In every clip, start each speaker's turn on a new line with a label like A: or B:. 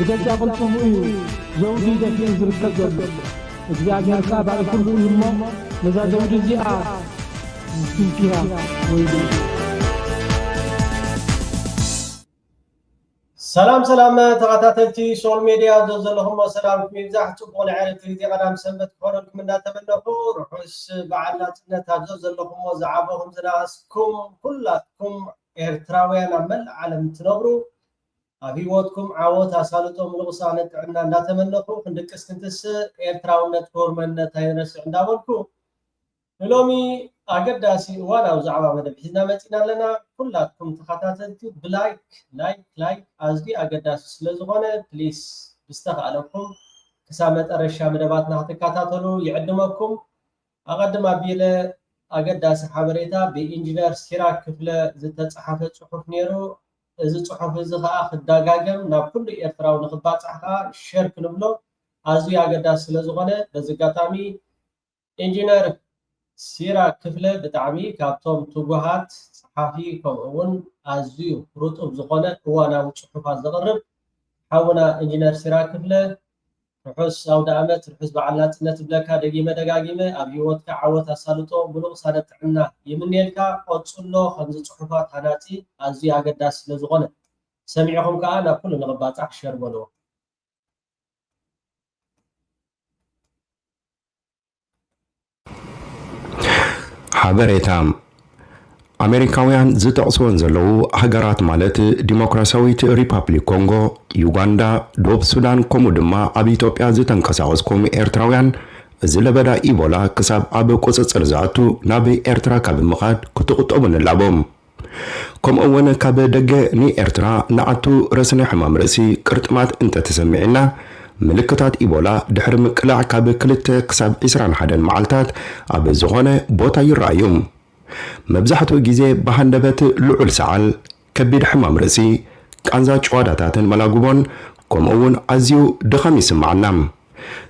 A: بجد قلتم زوجي دفين زركب زوجي እግዚአብሔር ካባል ሁሉ ይሞ ለዛው ጊዜአ ትንኪያ ወይ
B: ሰላም ተከታተልቲ ሶል ሚዲያ ዘለኹም ሰላም ይብዛሕ ጽቡቕ ዓለት ጊዜ ቀዳም ሰንበት ኮነልኩም እንዳተመነኹ ርሑስ በዓላትነት አብዞ ዘለኹም ዝዓበኹም ዝናስኩም ኩላትኩም ኤርትራውያን አመል ዓለም ትነብሩ አብይወትኩም ዓወት አሳልጦም ንቁሳነ ጥዕና እንዳተመነኹ ክንድቅስ ክንትስ ኤርትራውነት ኮርመነት አይነስዕ እንዳበልኩ ሎሚ አገዳሲ ዋናው ዛዕባ መደብ ሒዝና መፂና ኣለና ኩላትኩም ተኸታተልቲ ብላይክ አዝዲ አገዳሲ ስለዝኾነ ፕሊስ ብዝተኻእለኩም ክሳብ መጨረሻ መደባትና ክትከታተሉ ይዕድመኩም አቀድም አቢለ አገዳሲ ሓበሬታ ብኢንጂነር ሲራክ ክፍለ ዝተጻሕፈ ጽሑፍ ነይሩ እዚ ጽሑፍ እዚ ከዓ ክዳጋገም ናብ ኩሉ ኤርትራዊ ንኽባፅሕ ከዓ ሸር ክንብሎ ኣዝዩ አገዳሲ ስለዝኾነ በዚ ኣጋጣሚ ኢንጂነር ሲራክ ክፍለ ብጣዕሚ ካብቶም ትጉሃት ጸሓፊ ከምኡውን ኣዝዩ ርጡብ ዝኾነ እዋናዊ ጽሑፋት ዘቕርብ ሓውና ኢንጂነር ሲራክ ክፍለ ርሑስ ኣውደ ዓመት ርሑስ በዓል ናጽነት ብለካ ደጋጊመ ኣብ ህይወትካ ዓወት ኣሳልጦ ሙሉቕ ሳነ ጥዕና ይምንየልካ ቆጽሎ ከምዚ ጽሑፋት ሃናጺ ኣዝዩ ኣገዳሲ ስለዝኾነ ሰሚዕኹም ከዓ ናብ ኩሉ ንኽባፅሕ ሸር በልዎ
C: ሓበሬታ አሜሪካውያን ዝጠቕስዎን ዘለዉ ሃገራት ማለት ዲሞክራሲያዊት ሪፐብሊክ ኮንጎ፣ ዩጋንዳ፣ ደቡብ ሱዳን ከምኡ ድማ ኣብ ኢትዮጵያ ዝተንቀሳቐስኩም ኤርትራውያን እዚ ለበዳ ኢቦላ ክሳብ ኣብ ቁፅፅር ዝኣቱ ናብ ኤርትራ ካብ ምኻድ ክትቁጠቡ ንላቦም ከምኡውን ካብ ደገ ንኤርትራ ንኣቱ ረስኒ ሕማም ርእሲ ቅርጥማት እንተተሰሚዕና ምልክታት ኢቦላ ድሕሪ ምቅላዕ ካብ 2 ክሳብ 21 መዓልታት ኣብ ዝኾነ ቦታ ይረኣዩ መብዛሕትኡ ግዜ በሃንደበት ልዑል ሰዓል ከቢድ ሕማም ርእሲ ቃንዛ ጨዋዳታትን መላጉቦን ከምኡውን ኣዝዩ ድኻም ይስማዓና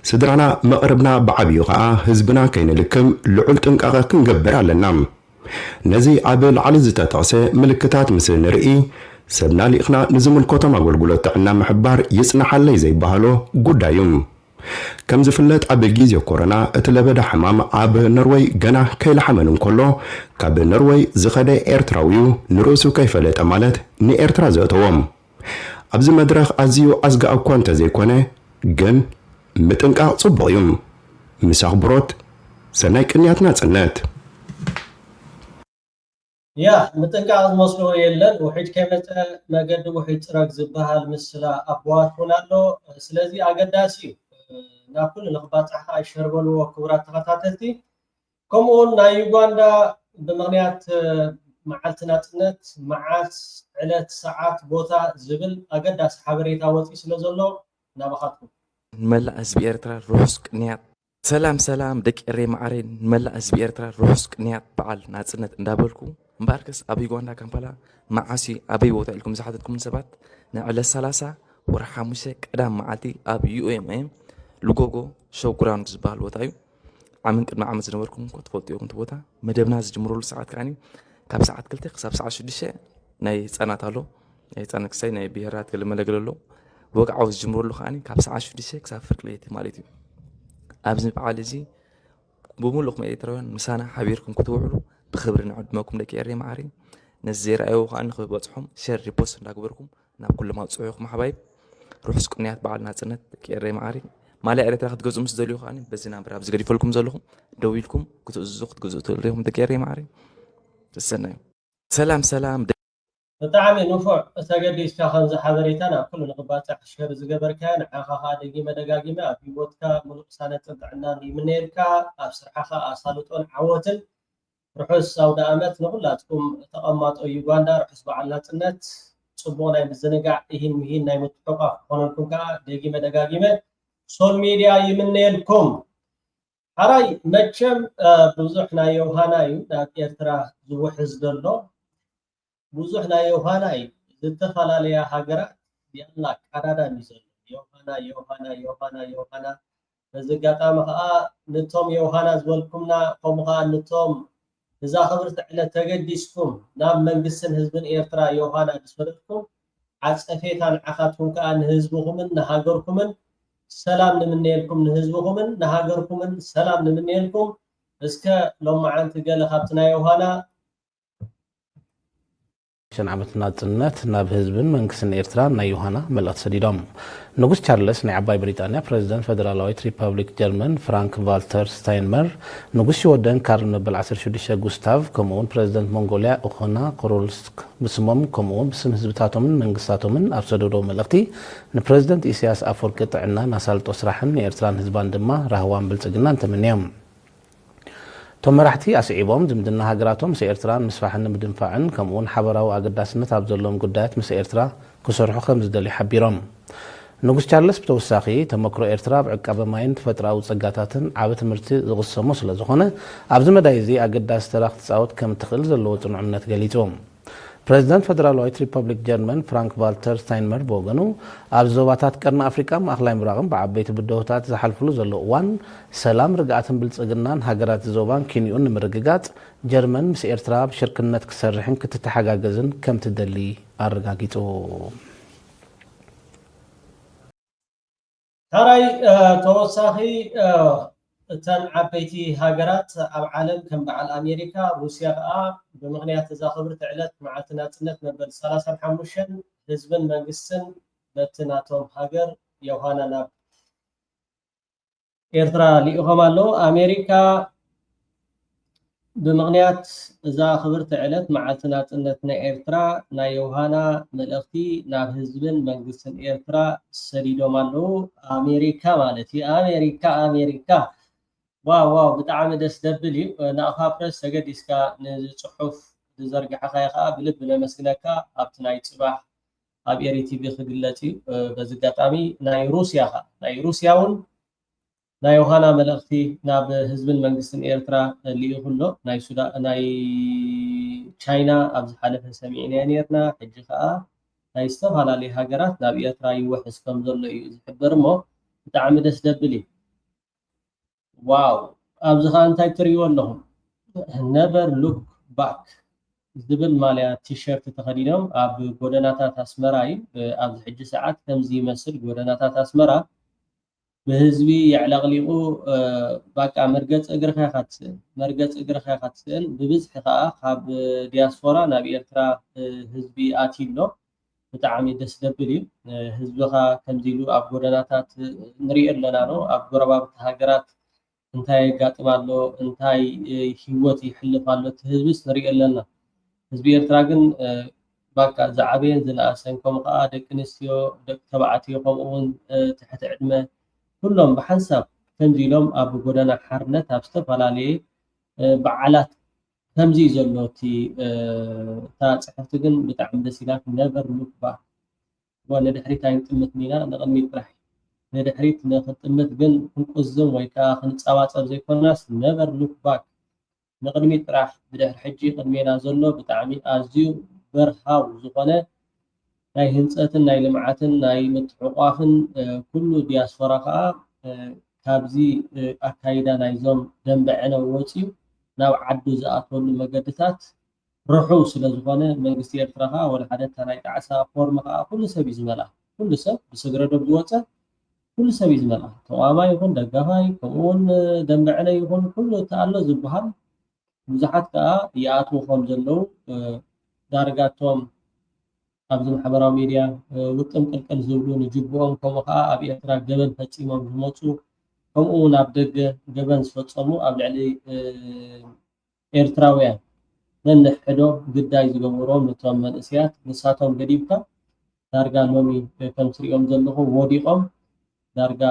C: ስድራና መቕረብና ብዓብዩ ከዓ ህዝብና ከይንልክም ልዑል ጥንቃቐ ክንገብር ኣለና ነዚ ኣብ ላዕሊ ዝተጠቕሰ ምልክታት ምስ ንርኢ ሰብና ሊቕና ንዝምልከቶም ኣገልግሎት ጥዕና ምሕባር ይጽናሓለይ ዘይበሃሎ ጉዳዩ ከም ዝፍለጥ ኣብ ግዜ ኮሮና እቲ ለበዳ ሕማም ኣብ ኖርዌይ ገና ከይለሓመን እንከሎ ካብ ኖርዌይ ዝኸደ ኤርትራዊው ንርእሱ ከይፈለጠ ማለት ንኤርትራ ዘእተዎም ኣብዚ መድረኽ ኣዝዩ ኣዝጋ እኳ እንተዘይኮነ ግን ምጥንቃቕ ጽቡቕ እዩ ምሳኽ ብሮት ሰናይ ቅንያት ናጽነት
B: ያ ምጥንቃቕ ዝመስሎ የለን ውሒድ ከይመፀ መገዲ ውሒድ ፅረግ ዝበሃል ምስላ ኣቦዋት ሆን ኣሎ ስለዚ ኣገዳሲ ናብ ኩሉ ንኽባፅሕ ከዓ ሸር በልዎ ክቡራት ተኸታተልቲ ከምኡውን ናይ ዩጋንዳ ብምኽንያት መዓልቲ ናጽነት መዓዝ ዕለት ሰዓት ቦታ ዝብል ኣገዳሲ ሓበሬታ ወፂኡ ስለ ዘሎ ናባኻትኩም
D: ንመላእ ህዝቢ ኤርትራ ርሑስ ቅንያት ሰላም ደቂ ኤሬ ማዕሬን ንመላእ ህዝቢ ኤርትራ ርሑስ ቅንያት በዓል ናጽነት እንዳበልኩ እምበኣርከስ ኣብ ዩጋንዳ ካምፓላ መዓሲ ኣበይ ቦታ ኢልኩም ዝሓተትኩም ሰባት ንዕለት 30 ወርሒ 5 ቀዳም መዓልቲ ኣብ UMM ልጎጎ ሾው ግራውንድ ዝበሃል ቦታ እዩ ዓመት ቅድሚ ዓመት ዝነበርኩም እኮ ትፈልጡ ኢኹም እቲ ቦታ መደብና ዝጅምረሉ ሰዓት ከዓኒ ካብ ሰዓት 2 ክሳብ ሰዓት 6 ናይ ህፃናት ኣሎ ናይ ህፃናት ክሳይ ናይ ብሄራት ክልመለገል ኣሎ ወግዓዊ ዝጅምረሉ ከዓኒ ካብ ሰዓት 6 ክሳብ ፍርቂ ለይቲ ማለት እዩ ኣብዚ በዓል እዚ ብሙሉእኩም ኤርትራውያን ምሳና ሓቢርኩም ክትውዕሉ ብክብሪ ንዕድመኩም ደቂ ኤርትራ ማዕሪ ነዚ ዘይረኣዩ ከዓኒ ክበፅሖም ሸር ሪፖስት እንዳግበርኩም ናብ ኩሎም ኣውፅኡ ኢኹም ሓባይብ ርሑስ ቅንያት በዓል ናጽነት ደቂ ኤርትራ ማዕሪ ማልያ ኤርትራ ክትገዝኡ ምስ ደልዩ ከዓኒ በዚ ናምበር ኣብ ዝገዲፈልኩም ዘለኹም ደው ኢልኩም ክትእዝዙ ክትገዝኡ ትኽእሉ ደቂ ኤርትራ ማዕሪ ተሰናዩ ሰላም
B: ብጣዕሚ ንፉዕ ተገዲስካ ከምዚ ሓበሬታ ናብ ኩሉ ንኽባፅሕ ሸር ዝገበርካ ንዓኻ ከዓ ደጋጊመ ኣብ ሂወትካ ሙሉእ ሳነትን ጥዕናን ይምነየልካ ኣብ ስራሕኻ ኣሳልጦን ዓወትን ርሑስ ኣውደ ዓመት ንኹላትኩም ተቐማጦ ዩጋንዳ ርሑስ በዓል ናጽነት ጽቡቕ ናይ ምዝንጋዕ ይህን ናይ ምትሕቑቓፍ ክኾነልኩም ከዓ ደጋጊመ ሶል ሚዲያ ይምነየልኩም ሓራይ መቸም ብዙሕ ናይ የውሃና እዩ ናብ ኤርትራ ዝውሕዝ ዘሎ ብዙሕ ናይ የውሃና እዩ ዝተፈላለያ ሃገራት ያላ ካናዳ እዩ ዘሎ የውሃና በዚ ኣጋጣሚ ከዓ ነቶም የውሃና ዝበልኩምና ከምኡ ከዓ ነቶም እዛ ክብርቲ ዕለት ተገዲስኩም ናብ መንግስትን ህዝብን ኤርትራ የውሃና ዝፈለጥኩም عصفيتان عخاتكم كأن هزبكم نهاجركم سلام نمنيلكم نهزبكم نهاجركم سلام نمنيلكم اسكا لو ما عن تقال خبتنا يوهانا
E: شن عمت ناتنت ناب حزبن منكسن إيرترا نيوهانا ملأت سديدهم نغوس تشارلس نعباي بريطانيا بريزيدنت فدرالاويت ريبابليك جيرمن فرانك فالتر ستاينمر نغوس يودن كارل نبل عصر شديشة غوستاف كمون بريزيدنت مونغوليا أخونا كورولسك بسمم كمون بسم حزبتاتهم منغساتهم أرسدودو ملأتي نبريزيدنت إسياس أفورك تعنا نسالت أسراحن إيرتران حزبان دما راهوان بلتقنان تمنيهم تمرحتي أسعيبهم زمدنا هاجراتهم سإيرتران مسفحن بدنفاعن كمون حبراو أقداسنا تابزلهم قدات مس إيرترا كسرحو خمس دلي حبيرهم نغوس تشارلس بتوساخي تمكرو إيرترا بعقابة ماين تفتراو تصقاتاتن عابت مرتي زغصمو سلازخونه عبز مدايزي أقداس تراخ تساوت كم تخل زلوتن عمنات قليتهم بريزيدنت فدرالاويت ريبابليك جيرمن فرانك فالتر ستاينمر بوغنو أبزوباتات كرنا أفريكا مأخلاي مراغم بعبيت بدوهتات زحلفلو زلو وان سلام رقاتن بلتسقنان هاجرات زوبان كينيون مرققات جيرمن مس إيرترا بشركنات كسرحن كتتحقاقزن كم تدلي أرقاقيتو
B: تراي توساخي تن عبيتي هاجرات أو عالم كم بعد أمريكا روسيا بمغنيات تزاخبر تعلت مع تناتنت نبل سلاسة حموشن حزبن منقسن بتناتهم هاجر يوهانا ناب إيرترا ليوهمالو أمريكا بمغنيات تزاخبر تعلت مع تناتنت إيرترا نا يوهانا ملأختي ناب حزبن منقسن إيرترا سريدو مالو أمريكا مالتي أمريكا واو بتعامل دس دبلي نأخذ برس سجد إسكا نصحف زرقة حقيقة بلب لمسكناكا أبتناي صباح أبيري تي في خدلتي بزقات أمي ناي روسياون ناي وهانا ملأختي ناب حزب المنقسم إيرترا اللي يقولوا ناي سودا ناي تشاينا أبز حالف سميعين نيرنا حجخا ناي استفهل على هاجرات ناب إيرترا يوحس كم ظل يحبرمو بتعامل دس دبلي واو أبزخا أنتي تريون لهم never look back زبل ماليا تيشيرت تخدينهم أب غودناتا تاسمراي أب حج ساعات كمزي مسل غودناتا تاسمرا بهزبي يعلقليقو باكا مرقص اغرخا خاتسن ببزح خا خاب دياسفورا ناب إيرترا هزبي آتيلو بتعامي دس دبلي هزبخا كمزيلو أب غودناتات نريئ لنا نو أب غرباب هاجرات انتاي قاطمالو انتاي هيوت يحلفالو تهزبس نريق لنا حزب إيرترا ግን باكا زعابين زناسنكم قا دق نسيو دق تبعاتيو قمون تحت عدمه كلهم بحسب تنزيلهم اب غدنا حرنت ابستفالالي بعالات تمزي زلوتي تا صحفت ግን بتعم دسيلاك نيفر لوك باك وانا دحري تاين قمت مينا نقمي طرح ندحريت نخطمت ግን كنقزم ويكا خنصاواصب زيكوناس never look back نقدمي طرح بدحر حجي قدمينا زلو بتعمي ازيو برهاو زخونه ناي هنصتن ناي لمعاتن ناي متحقافن كل دياسفورا كابزي اكايدا نايزوم دنبعنا ووصيو ناو عدو زاتون مقدسات روحو سلازخونه منغست إيرترا ولا حدث ناي تعسا فورما كل سب يزملا كل سب بسغردو بوصا كل سبيز ملا توما يكون دغفاي كون دنبعنا يكون كل تعالو زبحان بزحات كا ياتو خم زلو دارغاتهم ابز محبراو ميديا وطم قلقل زبلو نجبون كما كا اب إيرترا جبن فصيمم زمصو كمون اب دغ جبن فصمو اب لعلي إيرتراويان من حدو قداي زغبروم نتوم منسيات نساتهم غديبتا دارغا نومي كم سريوم زلو وديقوم دارغا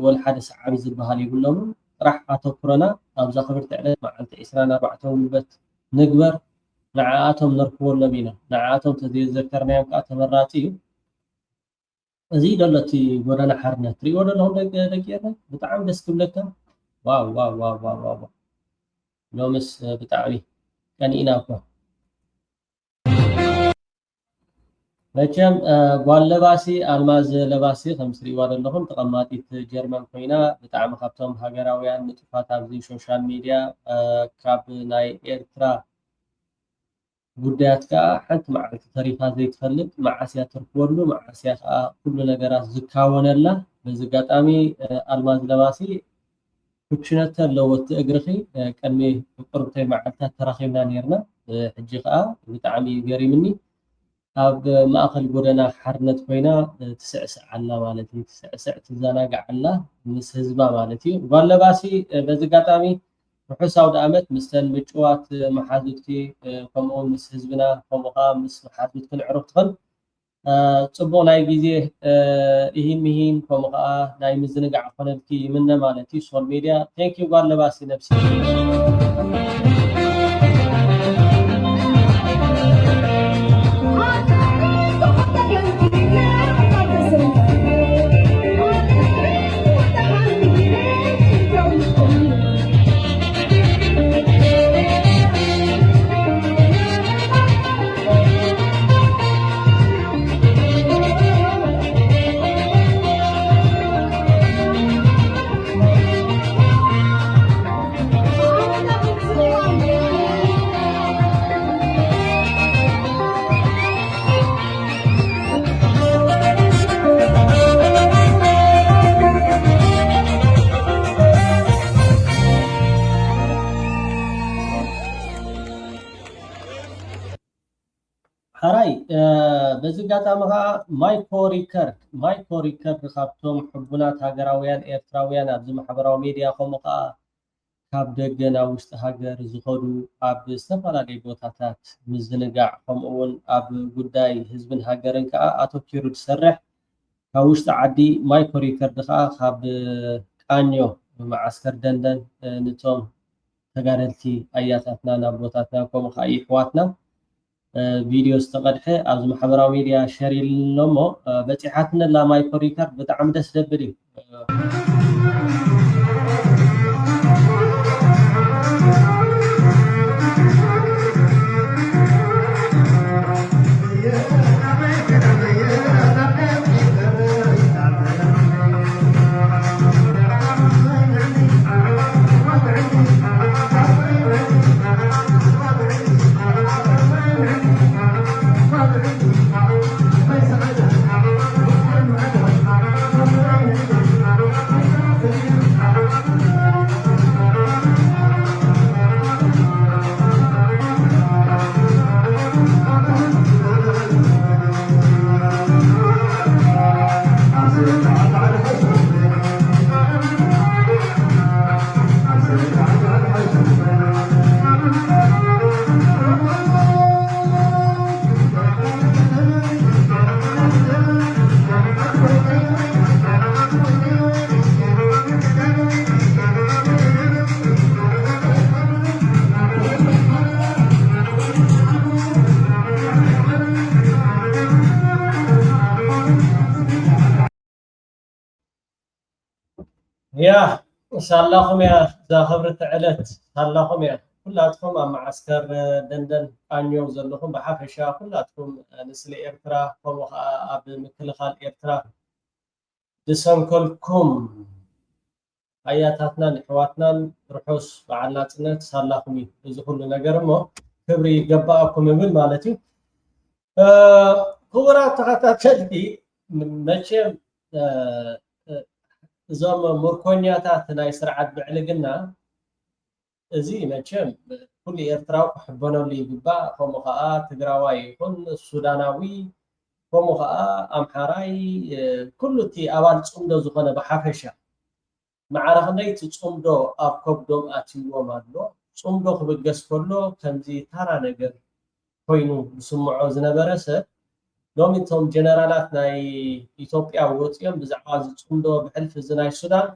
B: ولا حدا سعابي زبهال يقولهم راح اتوكرنا ابزا خبرت عليه مع انت اسران 4 بت نقبر نعاتهم نركبون لبينا نعاتهم تذكرنا يوم تمراتي ازيد التي ورنا حرنا تري ولا لهم دقيقه بتعام دس كبلك واو واو واو واو واو لومس بتاعي كان ينافع መቸም ጓል ለባሲ አልማዝ ለባሲ ከምስሪ ዋደለኹም ተቀማጢት ጀርመን ኮይና ብጣዕሚ ካብቶም ሃገራውያን ንጥፋት ኣብዚ ሶሻል ሚድያ ካብ ናይ ኤርትራ ጉዳያት ከዓ ሓንቲ መዓልቲ ተሪፋ ዘይትፈልጥ ማዓስያ ትርክበሉ ማዓስያ ከዓ ኩሉ ነገራት ዝካወነላ በዚ ኣጋጣሚ ኣልማዝ ለባሲ ፍክሽነተ ኣለወት እግርኺ ቀድሚ ቁርብተይ መዓልታት ተራኺብና ነርና ሕጂ ከዓ ብጣዕሚ ገሪምኒ ኣብ ማእኸል ጎደና ሓርነት ኮይና ትስዕስዕ ኣላ ማለት እዩ ትስዕስዕ ትዘናጋዕ ኣላ ምስ ህዝባ ማለት እዩ ጓል ለባሲ በዚ ኣጋጣሚ ርሑስ ኣውደ ዓመት ምስተን ምጭዋት መሓዙትኪ ከምኡ ምስ ህዝብና ከምኡ ከዓ ምስ መሓዙት ክንዕርፍ ትኽእል ጽቡቕ ናይ ግዜ ይህን ከምኡ ከዓ ናይ ምዝንጋዕ ኮነልኪ ይምነ ማለት እዩ ሶል ሚድያ ቴንክ ዩ ጓል ለባሲ ነፍሲ حراي بزقاتها مايكو ريكارد خابتهم حبونات هاجراويان إيرتراويان أبز محبراو ميديا خمقا كاب دقنا وسط هاجر زخدو أب استفلا دي بوتاتات مزنقع خمقون أب قداي هزبن هاجرن كا أتو كيرو تسرح كاوسط عدي مايكو ريكارد خاب كانيو معسكر دندن نتوم تقارلتي أياتاتنا نابوتاتنا خمقا إيحواتنا فيديو استقدحه از محبراو ميديا شير لمو بتيحاتنا لا مايكرو ريكارد بتعم دس دبري يا سالكم يا ذا خبرة علت سالكم يا كلاتكم مع معسكر دندن أنيو زلكم بحافشة كلاتكم نسل إيرترا كم أب مثل خال إيرترا دسم كلكم آياتنا نحواتنا رحوس بعلاتنا سالكم إذا كل نجرمه كبري جباكم من مالتي كورا تغطى تلبي ماشي زوم مركونياتات ناي سرعت بعلقنا زي ماشم كل إيرتراو حبنا اللي ببا فمخاء تجراوي كل السوداناوي فمخاء أمحراي كل تي أول تصمدو زخنا بحافشة مع رغني تصمدو أبكب دوم أتيو مالو تصمدو خبجس كله كنزي ترى نجر كوينو بسمعو زنبرسه لوميتهم جنرالات ناي إثيوبيا ووتيم بزعاز تصمدو بحلف زناي السودان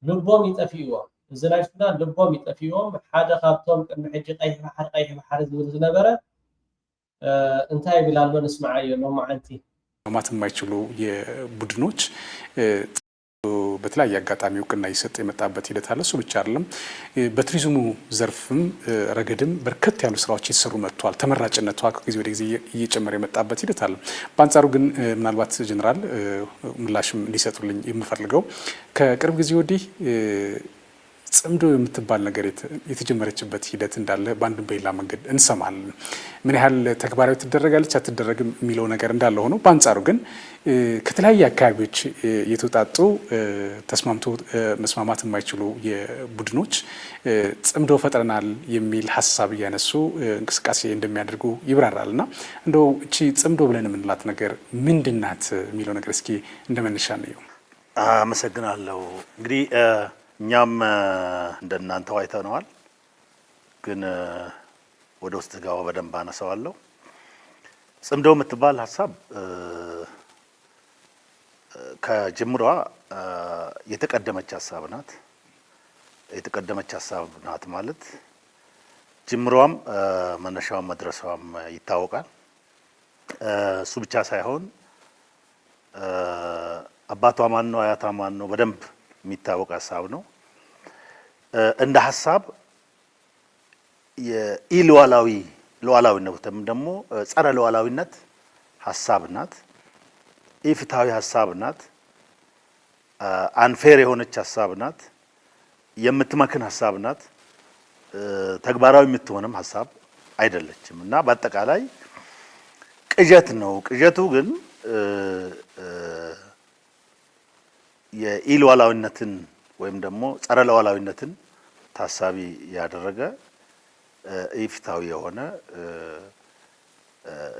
B: لبوم يتفيوهم زناي السودان لبوم يتفيوهم حاجة خابتهم كم حجي قيح بحرز زنبرة انتهي بلالو نسمع يوم أنتي
F: ما تمايتشلو የቡድኖች በተለያየ አጋጣሚ እውቅና ይሰጥ የመጣበት ሂደት አለ። እሱ ብቻ አይደለም፣ በቱሪዝሙ ዘርፍም ረገድም በርከት ያሉ ስራዎች ይሰሩ መጥቷል። ተመራጭነቷ ከጊዜ ወደ ጊዜ እየጨመረ የመጣበት ሂደት አለ። በአንጻሩ ግን ምናልባት ጀነራል ምላሽም እንዲሰጡልኝ የምፈልገው ከቅርብ ጊዜ ወዲህ ጽምዶ የምትባል ነገር የተጀመረችበት ሂደት እንዳለ በአንድ በሌላ መንገድ እንሰማለን። ምን ያህል ተግባራዊ ትደረጋለች አትደረግም የሚለው ነገር እንዳለ ሆኖ በአንጻሩ ግን ከተለያየ አካባቢዎች የተውጣጡ ተስማምቶ መስማማት የማይችሉ የቡድኖች ጽምዶ ፈጥረናል የሚል ሀሳብ እያነሱ እንቅስቃሴ እንደሚያደርጉ ይብራራልና እንደው እቺ ጽምዶ ብለን የምንላት ነገር ምንድናት የሚለው ነገር እስኪ እንደመነሻ ነው።
G: አመሰግናለሁ። እንግዲህ እኛም እንደናንተው አይተነዋል፣ ግን ወደ ውስጥ ጋር በደንብ አነሳዋለሁ። ጽምዶ የምትባል ሀሳብ ከጅምሯ የተቀደመች ሀሳብ ናት። የተቀደመች ሀሳብ ናት ማለት ጅምሯም መነሻዋም መድረሻዋም ይታወቃል። እሱ ብቻ ሳይሆን አባቷ ማን ነው አያቷ ማን ነው በደንብ የሚታወቅ ሀሳብ ነው። እንደ ሀሳብ ሉዓላዊነት ወይም ደግሞ ጸረ ሉዓላዊነት ሀሳብ ናት። ኢፍትሃዊ ሀሳብ ናት። አንፌር የሆነች ሀሳብ ናት። የምትመክን ሀሳብ ናት። ተግባራዊ የምትሆንም ሀሳብ አይደለችም እና በአጠቃላይ ቅዠት ነው። ቅዠቱ ግን የኢሉዓላዊነትን ወይም ደግሞ ጸረ ሉዓላዊነትን ታሳቢ ያደረገ ኢፍትሃዊ የሆነ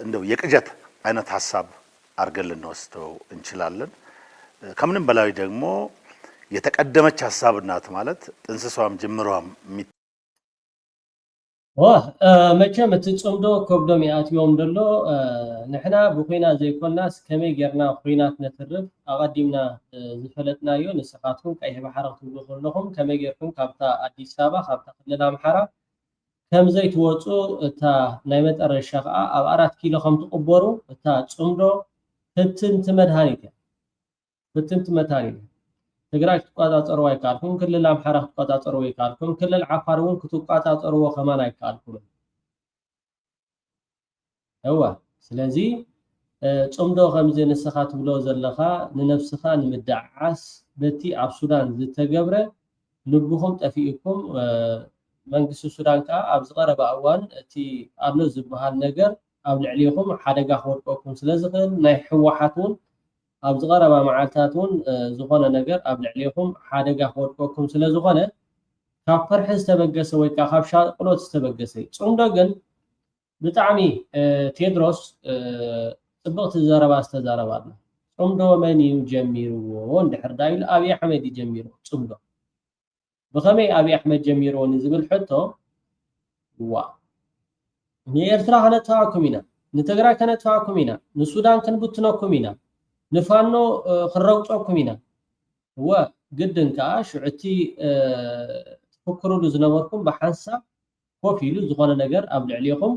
G: እንደው የቅዠት አይነት ሀሳብ አድርገን ልንወስደው እንችላለን። ከምንም በላይ ደግሞ የተቀደመች ሀሳብ ናት ማለት ጥንስሷም ጅምሯም
B: መቼም እትጽምዶ ከብዶም ይኣትዮም ደሎ ንሕና ብኩና ዘይኮናስ ከመይ ጌርና ኩናት ነትርፍ ኣቐዲምና ዝፈለጥናዮ ንስኻትኩም ቀይሕ ባሕሪ ክትብሉ ከለኹም ከመይ ጌርኩም ካብታ ኣዲስ ኣበባ ካብታ ክልል ኣምሓራ ከም ዘይትወፁ እታ ናይ መጨረሻ ከዓ ኣብ 4 ኪሎ ከም ትቕበሩ እታ ጽምዶ ፍትንቲ መድሃኒት እያ። ፍትንቲ መድሃኒት ትግራይ ክትቆፃፀርዎ ኣይከኣልኩም፣ ክልል ኣምሓራ ክትቆፃፀርዎ ኣይከኣልኩም፣ ክልል ዓፋር እውን ክትቆፃፀርዎ ከማን ኣይከኣልኩም። እዋ ስለዚ ጽምዶ ከምዚ ንስኻ ትብሎ ዘለኻ ንነፍስኻ ንምድዓስ በቲ ኣብ ሱዳን ዝተገብረ ልብኹም ጠፊኡኩም መንግስቲ ሱዳን ከዓ ኣብ ዝቐረበ እዋን እቲ ኣሎ ዝበሃል ነገር ኣብ ልዕሊኹም ሓደጋ ክወድቀኩም ስለዝኽእል ናይ ሕወሓት እውን ኣብ ዝቐረባ መዓልታት እውን ዝኾነ ነገር ኣብ ልዕሊኹም ሓደጋ ክወድቀኩም ስለዝኾነ ካብ ፍርሒ ዝተበገሰ ወይ ከዓ ካብ ሻቅሎት ዝተበገሰ ጽምዶ ግን ብጣዕሚ ቴድሮስ ጽብቕቲ ዘረባ ዝተዛረባ ኣላ። ጽምዶ መን እዩ ጀሚርዎ እንድሕር ዳ ኢሉ ኣብዪ ኣሕመድ እዩ ጀሚርዎ ጽምዶ። ብኸመይ ኣብዪ ኣሕመድ ጀሚርዎ ንዝብል ሕቶ ንኤርትራ ከነተዋኩም ኢና፣ ንትግራይ ከነተዋኩም ኢና፣ ንሱዳን ክንብትነኩም ኢና፣ ንፋኖ ክንረግፆኩም ኢና። ግድን ከዓ ሽዑቲ ትፍክሩሉ ዝነበርኩም ብሓንሳብ ኮፍ ኢሉ ዝኾነ ነገር ኣብ ልዕሊኹም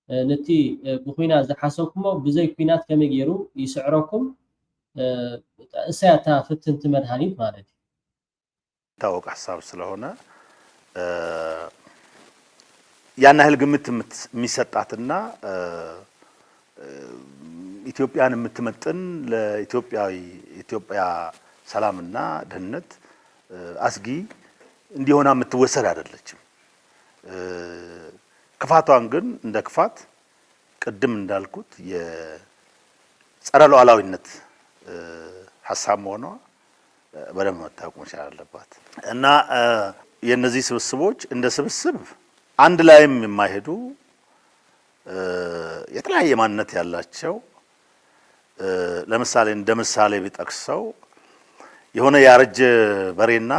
B: ነቲ ብኩናት ዝሓሰብኩሞ ብዘይ ኩናት ከመይ ገይሩ ይስዕረኩም እሳያታ ፍትንቲ መድሃኒት ማለት እዩ።
G: ታወቅ ሀሳብ ስለሆነ ያን ያህል ግምት የሚሰጣትና ኢትዮጵያን የምትመጥን ለኢትዮጵያ ሰላምና ደህንነት አስጊ እንዲሆና የምትወሰድ አይደለችም። ክፋቷን ግን እንደ ክፋት ቅድም እንዳልኩት የጸረ ሉዓላዊነት ሀሳብ መሆኗ በደንብ መታወቅ መቻል አለባት እና የነዚህ ስብስቦች እንደ ስብስብ አንድ ላይም የማይሄዱ የተለያየ ማንነት ያላቸው ለምሳሌ እንደ ምሳሌ ቢጠቅሰው የሆነ ያረጀ በሬና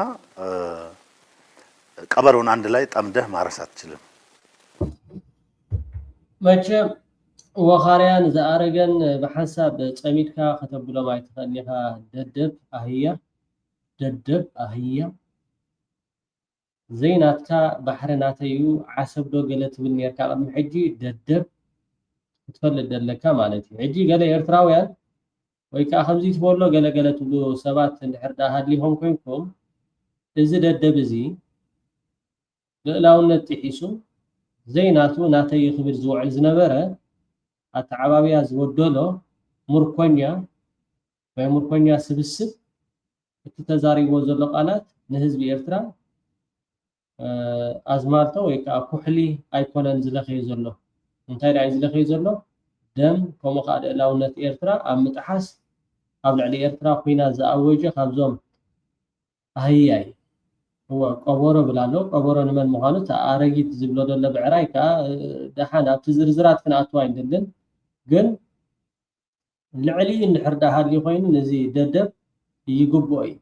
G: ቀበሮን አንድ ላይ ጠምደህ ማረስ አትችልም።
B: መቼም ወኻርያን ዝኣረገን ብሓንሳብ ፀሚድካ ከተብሎም ኣይትኽእልን ኢኻ። ደደብ ኣህያ ዘይናትካ ባሕሪ ናተዩ ዓሰብ ዶ ገለ ትብል ነርካ ቅድሚ ሕጂ ደደብ ክትፈልጥ ዘለካ ማለት እዩ። ሕጂ ገለ ኤርትራውያን ወይ ከዓ ከምዚ ትበሎ ገለገለ ትብሉ ሰባት እንድሕር ዳ ሃድሊኹም ኮይንኩም እዚ ደደብ እዚ ልዕላውነት ጥሒሱ ዘይናቱ ናተይ ክብል ዝውዕል ዝነበረ ኣተዓባብያ ዝወደሎ ሙርኮኛ ወይ ሙርኮኛ ስብስብ እቲ ተዛሪቦ ዘሎ ቃላት ንህዝቢ ኤርትራ ኣዝማልቶ ወይ ከዓ ኩሕሊ ኣይኮነን ዝለኸየ ዘሎ እንታይ ዳይ ዝለኸየ ዘሎ ደም ከምኡ ከዓ ልዕላውነት ኤርትራ ኣብ ምጥሓስ ኣብ ልዕሊ ኤርትራ ኩናት ዝኣወጀ ካብዞም ኣህያይ هو ቀበሮ ብላሎ ቀበሮ ንመን ምዃኑ ኣረጊት ዝብሎ ዘሎ ብዕራይ ከዓ ደሓን ኣብቲ ዝርዝራት ክንኣትዋ ይንደልን ግን ልዕሊ እንድሕር ዳሃልዩ ኮይኑ ነዚ ደደብ ይግብኦ እዩ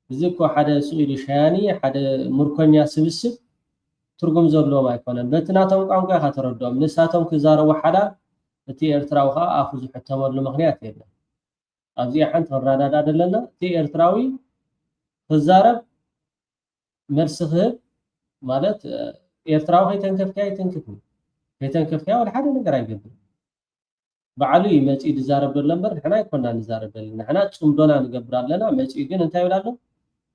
B: እዚ እኮ ሓደ ስኢሉ ሸያኒ ሓደ ምርኮኛ ስብስብ ትርጉም ዘለዎም ኣይኮነን በቲ ናቶም ቋንቋ ኢኻ ተረድኦም ንሳቶም ክዛረቡ ሓዳር እቲ ኤርትራዊ ከዓ ኣፉ ዝሕተመሉ ምክንያት የለን ኣብዚኣ ሓንቲ ክንረዳዳ ዘለና እቲ ኤርትራዊ ክዛረብ መልሲ ክህብ ማለት ኤርትራዊ ከይተንከፍካያ ከይተንከፍካያ ወላ ሓደ ነገር ኣይገብር ባዕሉ መፂ ዝዛረብ ዘሎ እምበር ንሕና ይኮና ንዛረብ ዘለና ንሕና ፅምዶና ንገብር ኣለና መፂ ግን እንታይ ይብል ኣሎ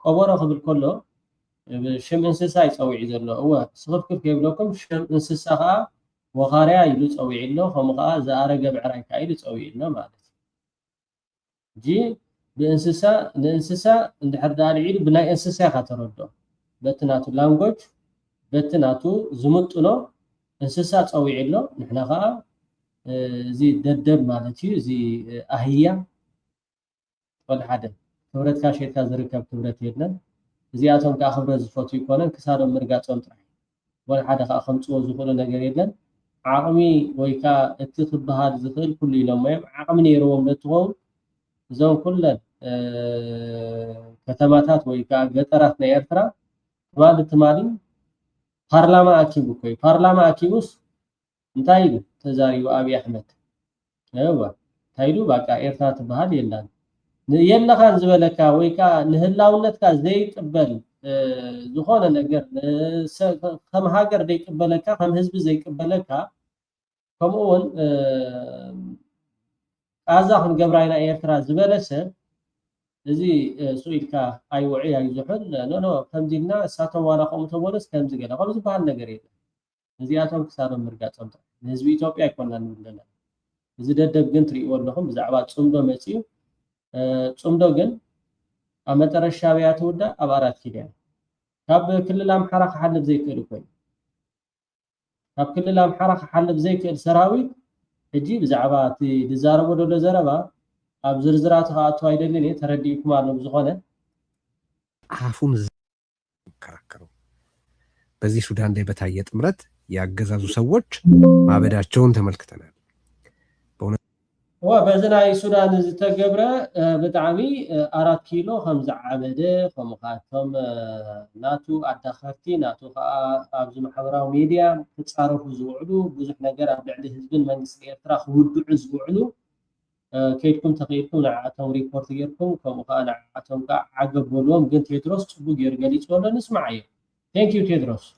B: ቀበሮ ክብል ከሎ ሽም እንስሳ ይፀውዒ ዘሎ እወ ስኽፍክፍ ከይብለኩም ሽም እንስሳ ከዓ ወኻርያ ኢሉ ፀዊዒ ኣሎ ከምኡ ከዓ ዝኣረገ ብዕራይ ከዓ ኢሉ ፀዊዒ ኣሎ ማለት እጂ ብእንስሳ ንእንስሳ እንድሕር ዳ ልዒሉ ብናይ እንስሳ ኢኻ ተረድኦ በቲ ናቱ ላንጎጅ በቲ ናቱ ዝምጥኖ እንስሳ ፀዊዒ ኣሎ ንሕና ከዓ እዚ ደደብ ማለት እዩ እዚ ኣህያ ወላ ሓደ ክብረትካ ሸይጥካ ዝርከብ ክብረት የለን እዚኣቶም ከዓ ክብረት ዝፈትዩ ይኮነን ክሳዶም ምርጋፆም ጥራሕ ወላ ሓደ ከዓ ከምፅዎ ዝኽእሉ ነገር የለን ዓቕሚ ወይ ከዓ እቲ ክበሃል ዝኽእል ኩሉ ኢሎም እዮም ዓቕሚ ነይርዎም ለትኾኑ እዞም ኩለን ከተማታት ወይ ከዓ ገጠራት ናይ ኤርትራ ትማሊ ፓርላማ ኣኪቡ ኮይ ፓርላማ ኣኪቡስ እንታይ ኢሉ ተዛሪቡ ኣብይ ኣሕመድ እዋ እንታይ ኢሉ በቃ ኤርትራ ትበሃል የላን የለኻን ዝበለካ ወይ ከዓ ንህላውነትካ ዘይቅበል ዝኾነ ነገር ከም ሃገር ዘይቅበለካ ከም ህዝቢ ዘይቅበለካ ከምኡ እውን ቃዛ ክንገብራ ኢና ኤርትራ ዝበለ ሰብ እዚ ስኢልካ ኣይውዒ ኣይዝሑል ኖ ከምዚልና እሳቶም ዋላ ከምኡ ተበለስ ከምዚ ገለ ከምዚ ዝበሃል ነገር የለን እዚኣቶም ክሳዶም ምርጋፆም ንህዝቢ ኢትዮጵያ ኣይኮና ንብል ዘለና እዚ ደደብ ግን ትሪእዎ ኣለኹም ብዛዕባ ፅምዶ መፅዩ ፅምዶ ግን ኣብ መጨረሻ ብያ ትውዳእ ኣብ ኣራት ኪዳ ካብ ክልል ኣምሓራ ክሓልፍ ዘይክእል ኮይኑ ካብ ክልል ኣምሓራ ክሓልፍ ዘይክእል ሰራዊት ሕጂ ብዛዕባ እቲ ዝዛረቦ ደሎ ዘረባ ኣብ ዝርዝራት ከኣትዋ ኣይደልን እየ ተረዲእኩም ኣሎ ዝኾነ
H: አፉን ከራከረው በዚህ ሱዳን ላይ በታየ ጥምረት ያገዛዙ ሰዎች ማበዳቸውን ተመልክተናል
B: ወበዝናይ ሱዳን ዝተገብረ ብጣዕሚ 4 ኪሎ ከም ዝዓበደ ከምኡ ካቶም ናቱ ኣዳኸርቲ ናቱ ከዓ ኣብዚ ማሕበራዊ ሚድያ ክፃረፉ ዝውዕሉ ብዙሕ ነገር ኣብ ልዕሊ ህዝብን መንግስቲ ኤርትራ ክውድዑ ዝውዕሉ ከይድኩም ተኸይድኩም ንዓቶም ሪፖርት ጌርኩም ከምኡ ከዓ ንዓቶም ከዓ ዓገበልዎም ግን ቴድሮስ ፅቡቅ ጌሩ ገሊፁ ኣሎ ንስማዕ እየ ቴንክ ዩ ቴድሮስ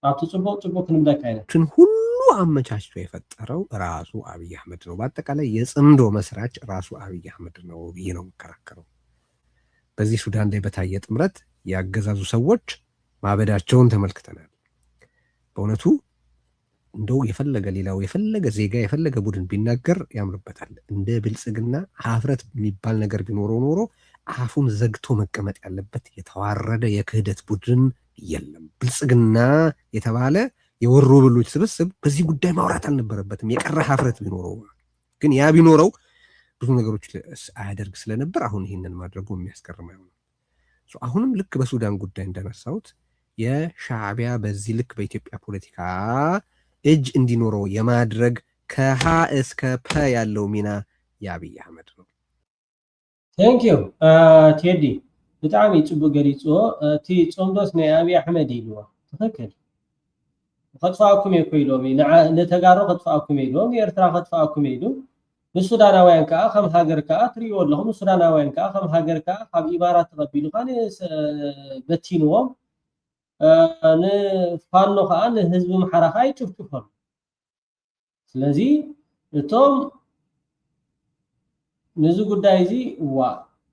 B: ኣብቲ ፅቡቅ ክንብለካ ኢና
H: ሁሉ አመቻችቶ የፈጠረው ራሱ አብይ አህመድ ነው በአጠቃላይ የጽምዶ መስራች ራሱ አብይ አህመድ ነው ብዬ ነው መከራከረው በዚህ ሱዳን ላይ በታየ ጥምረት ያገዛዙ ሰዎች ማበዳቸውን ተመልክተናል በእውነቱ እንደው የፈለገ ሌላው የፈለገ ዜጋ የፈለገ ቡድን ቢናገር ያምርበታል እንደ ብልጽግና ሀፍረት የሚባል ነገር ቢኖረው ኖሮ አፉን ዘግቶ መቀመጥ ያለበት የተዋረደ የክህደት ቡድን የለም ብልጽግና የተባለ የወሮ በሎች ስብስብ በዚህ ጉዳይ ማውራት አልነበረበትም የቀረ ሀፍረት ቢኖረው ግን ያ ቢኖረው ብዙ ነገሮች አያደርግ ስለነበር አሁን ይሄንን ማድረጉ የሚያስገርም አይሆንም አሁንም ልክ በሱዳን ጉዳይ እንደነሳውት የሻዕቢያ በዚህ ልክ በኢትዮጵያ ፖለቲካ እጅ እንዲኖረው የማድረግ ከሀ እስከ ፐ ያለው ሚና የአብይ አህመድ ነው
B: ቴንክ ዩ ቴዲ በጣም ይጽቡ ገሊጾ ቲ ጾምዶስ ነው የአብይ አህመድ ይልዋ ትክክል خطفاكم يكويلومي نتغارو خطفاكم يلوم يرترا خطفاكم يلو بسوداناوያን كا خم هاجر كا تريو لهم سوداناوያን كا خم هاجر كا خب امارات تقبلو خان بتينوم ن فانو خان حزب محرخاي چفچفر ስለዚህ እቶም ንዙ ጉዳይ እዚ ዋ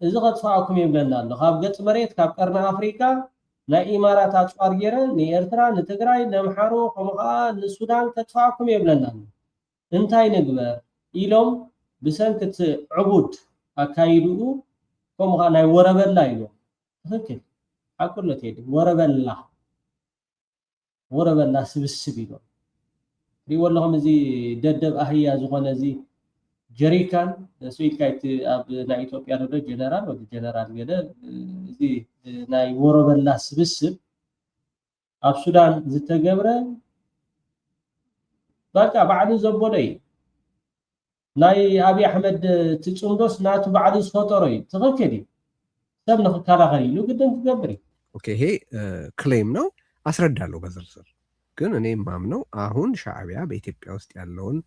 B: እዚ خطفاكم ይብለና ኣሎ ካብ ገጽ መሬት ካብ ቀርና አፍሪካ ናይ ኢማራት አጽዋር ገረ ንኤርትራ ንትግራይ ለምሓሮ ከምኡኻ ንሱዳን ተጥፋኩም ይብለና እንታይ ንግበር ኢሎም ብሰንክት ዕቡድ አካይዱ ከምኡኻ ናይ ወረበላ ኢሎ ትክክል حكله تيدي وربلا سبسب يلو ري والله زي ددب أهيا زغنا زي جريكان سويت كايت أب نا إثيوبيا رده جنرال ولا جنرال كده زي ناي وربلا سبسب أب السودان زت جبره بقى بعد زبوني ناي أبي أحمد تتصندوس ناتو بعد سفطري تفكري سبنا كارا غري لو قدام تجبري
H: اوكي هي ክሌም ነው አስረዳለሁ በዝርዝር ግን እኔ ማምነው አሁን ሻዕቢያ በኢትዮጵያ ውስጥ ያለውን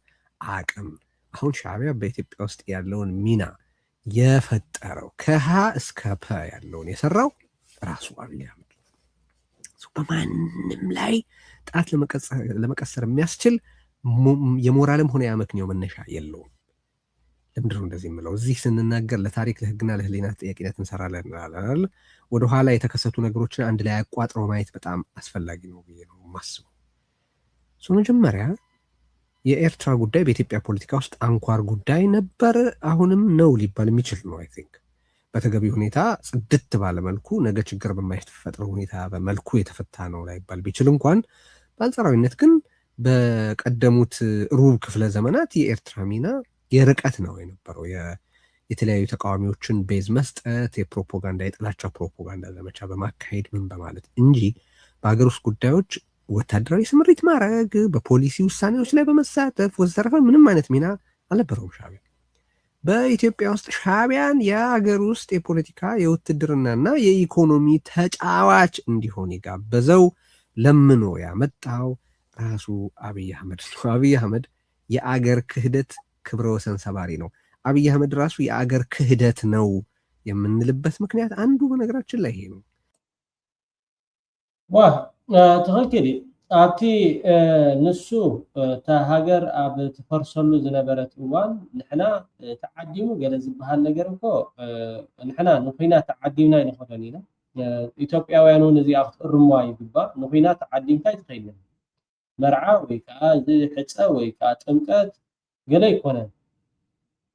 H: አቅም አሁን ሻዕቢያ በኢትዮጵያ ውስጥ ያለውን ሚና የፈጠረው ከሀ እስከ ፐ ያለውን የሰራው ራሱ አብይ አህመድ በማንም ላይ ጣት ለመቀሰር የሚያስችል የሞራልም ሆነ ያመክንዮ መነሻ የለውም። ለምንድነው እንደዚህ የምለው? እዚህ ስንናገር ለታሪክ ለህግና ለህሊና ጥያቄነት እንሰራለን እንላለን። ወደ ኋላ የተከሰቱ ነገሮችን አንድ ላይ አቋጥሮ ማየት በጣም አስፈላጊ ነው ብዬ ነው የማስበው። መጀመሪያ የኤርትራ ጉዳይ በኢትዮጵያ ፖለቲካ ውስጥ አንኳር ጉዳይ ነበር፣ አሁንም ነው ሊባል የሚችል ነው። አይ ቲንክ በተገቢ ሁኔታ ጽድት ባለ መልኩ ነገ ችግር በማይፈጥር ሁኔታ በመልኩ የተፈታ ነው ላይባል ቢችል እንኳን በአንጻራዊነት ግን በቀደሙት ሩብ ክፍለ ዘመናት የኤርትራ ሚና የርቀት ነው የነበረው። የተለያዩ ተቃዋሚዎችን ቤዝ መስጠት፣ የፕሮፓጋንዳ የጥላቻ ፕሮፓጋንዳ ዘመቻ በማካሄድ ምን በማለት እንጂ በሀገር ውስጥ ጉዳዮች ወታደራዊ ስምሪት ማድረግ፣ በፖሊሲ ውሳኔዎች ላይ በመሳተፍ ወዘተረፈ ምንም አይነት ሚና አልነበረውም ሻዕቢያ። በኢትዮጵያ ውስጥ ሻዕቢያን የሀገር ውስጥ የፖለቲካ የውትድርናና የኢኮኖሚ ተጫዋች እንዲሆን የጋበዘው ለምኖ ያመጣው ራሱ አብይ አህመድ ነው። አብይ አህመድ የአገር ክህደት ክብረ ወሰን ሰባሪ ነው። አብይ አህመድ ራሱ የአገር ክህደት ነው የምንልበት ምክንያት አንዱ በነገራችን ላይ ይሄ ነው።
B: ተኸክሊ ኣብቲ ንሱ ተሃገር ኣብ ትፈርሰሉ ዝነበረት እዋን ንሕና ተዓዲሙ ገለ ዝበሃል ነገር እኮ ንሕና ንኩናት ተዓዲምና ይንኸደን ኢና ኢትዮጵያውያን እውን እዚኣ ክትእርምዋ ይግባእ። ንኩናት ተዓዲምካ ይትኸይልን መርዓ ወይ ከዓ ዝሕፀ ወይ ከዓ ጥምቀት ገለ ይኮነን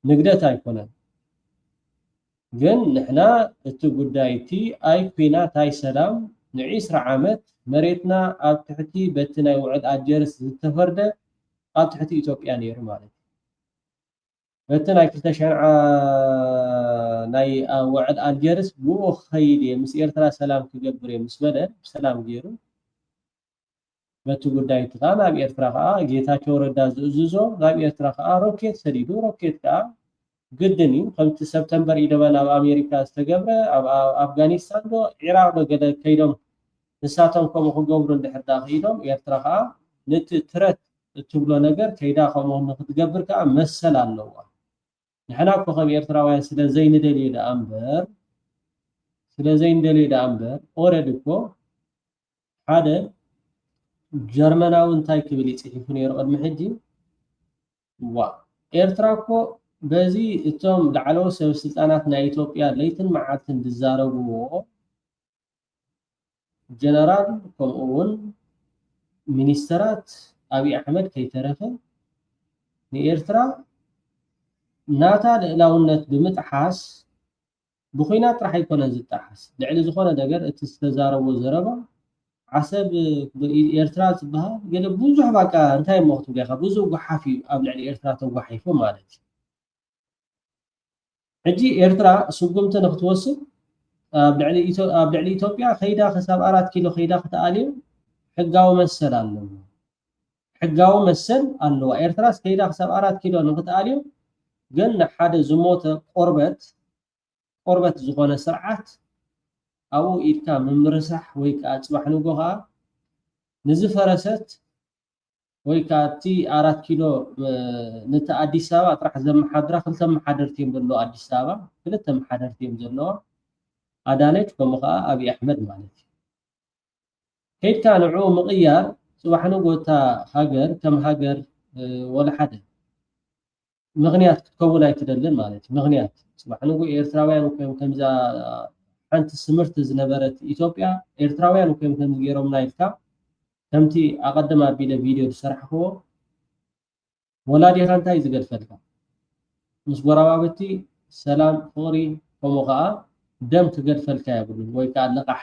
B: ንግደት ኣይኮነን። ግን ንሕና እቲ ጉዳይ እቲ ኣይ ኩናት ኣይ ሰላም ን20 ዓመት መሬትና ኣብ ትሕቲ በቲ ናይ ውዕል ኣጀርስ ዝተፈርደ ኣብ ትሕቲ ኢትዮጵያ ነይሩ ማለት እዩ። በቲ ናይ 2000 ናይ ውዕል ኣጀርስ ብኡ ክኸይድ እየ ምስ ኤርትራ ሰላም ክገብር እየ ምስ በለ ሰላም ገይሩ በቲ ጉዳይ እቲ ከዓ ናብ ኤርትራ ከዓ ጌታቸው ረዳ ዝእዝዞ ናብ ኤርትራ ከዓ ሮኬት ሰዲዱ ሮኬት ከዓ ግድን እዩ ከምቲ ሰፕተምበር ኢደበን ኣብ ኣሜሪካ ዝተገብረ ኣብ ኣፍጋኒስታን ዶ ኢራቅ ዶ ገለ ከይዶም ንሳቶም ከምኡ ክገብሩ እንድሕር ዳ ከይዶም ኤርትራ ከዓ ነቲ ትረት እትብሎ ነገር ከይዳ ከምኡ ንክትገብር ከዓ መሰል ኣለዋ። ንሕና እኮ ከም ኤርትራውያን ስለዘይንደልዩ ደኣ እምበር ኦረዲ እኮ ሓደ ጀርመናዊ እንታይ ክብል ይፅሒፉ ነይሩ ቅድሚ ሕጂ ኤርትራ እኮ በዚ እቶም ላዕለዎት ሰበስልጣናት ናይ ኢትዮጵያ ለይትን መዓልትን ዝዛረብዎ ጀነራል ከምኡ እውን ሚኒስተራት አብይ አሕመድ ከይተረፈ ንኤርትራ ናታ ልዕላውነት ብምጥሓስ ብኩናት ጥራሕ ኣይኮነን ዝጠሓስ ልዕሊ ዝኾነ ነገር እቲ ዝተዛረቦ ዘረባ ዓሰብ ኤርትራ ዝበሃል ገለ ብዙሕ በቃ እንታይ ሞክቱ ገይኻ ብዙሕ ጉሓፍ እዩ ኣብ ልዕሊ ኤርትራ ተጓሒፉ ማለት እዩ። ሕጂ ኤርትራ ስጉምቲ ንክትወስድ ኣብ ልዕሊ ኢትዮጵያ ከይዳ ክሳብ 4 ኪሎ ከይዳ ክትኣልዩ ሕጋዊ መሰል ኣለዎ። ሕጋዊ መሰል ኣለዋ ኤርትራ ከይዳ ክሳብ 4 ኪሎ ንክትኣልዩ ግን ሓደ ዝሞተ ቆርበት ዝኾነ ስርዓት ኣብኡ ኢድካ ምምርሳሕ ወይ ከዓ ፅባሕ ንጎ ከዓ ንዝፈረሰት ወይ ከዓ እቲ 4 ኪሎ ነቲ ኣዲስ ኣበባ ጥራሕ ዘመሓድራ ክልተ መሓደርቲ እዮም ዘለዎ ኣዲስ ኣበባ ክልተ መሓደርቲ እዮም ዘለዋ ኣዳነች ከምኡ ከዓ ኣብይ ኣሕመድ ማለት እዩ። ከይድካ ንዕኡ ምቕያር ፅባሕ ንጎ እታ ሃገር ከም ሃገር ወላ ሓደ ምክንያት ክትከውን ኣይትደልን ማለት እዩ። ምክንያት ፅባሕ ንጎ ኤርትራውያን ኮይኖም ከምዛ ሓንቲ ስምርቲ ዝነበረት ኢትዮጵያ ኤርትራውያን ኮይኖም ከምዚ ገይሮም ናይልካ ከምቲ ኣቀድም ኣቢለ ቪድዮ ዝሰርሕክዎ ወላዲኻ እንታይ ዝገድፈልካ ምስ ጎረባብቲ ሰላም ፍቅሪ ከምኡ ከዓ ደም ክገድፈልካ የብሉን ወይ ከዓ ልቃሕ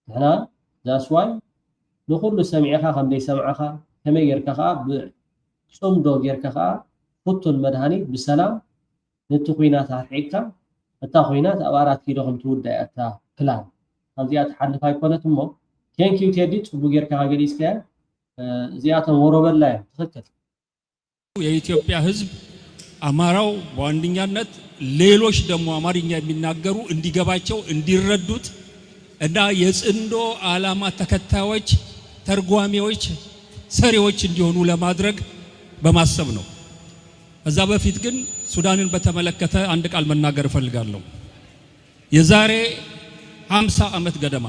B: هنا ዛስዋይ ንኩሉ ሰሚዕኻ ከም ዘይሰምዓኻ ከመይ ጌርካ ከዓ ብፅምዶ ጌርካ ከዓ ፍቱን መድሃኒት ብሰላም ነቲ ኩናት ኣርሒቕካ እታ ኩናት ኣብ 4 ኪሎ ከም ትውዳእ እታ ፕላን ኣብዚኣ ትሓልፍ ኣይኮነት እሞ ቴንኪዩ ቴዲ ፅቡቅ ጌርካ ገሊፅከያ እዚኣቶም ወሮበላ እዮም ትክክል
I: የኢትዮጵያ ህዝብ አማራው በዋነኛነት ሌሎች ደግሞ አማርኛ የሚናገሩ እንዲገባቸው እንዲረዱት እና የጽንዶ ዓላማ ተከታዮች ተርጓሚዎች ሰሪዎች እንዲሆኑ ለማድረግ በማሰብ ነው። ከዛ በፊት ግን ሱዳንን በተመለከተ አንድ ቃል መናገር እፈልጋለሁ። የዛሬ 50 ዓመት ገደማ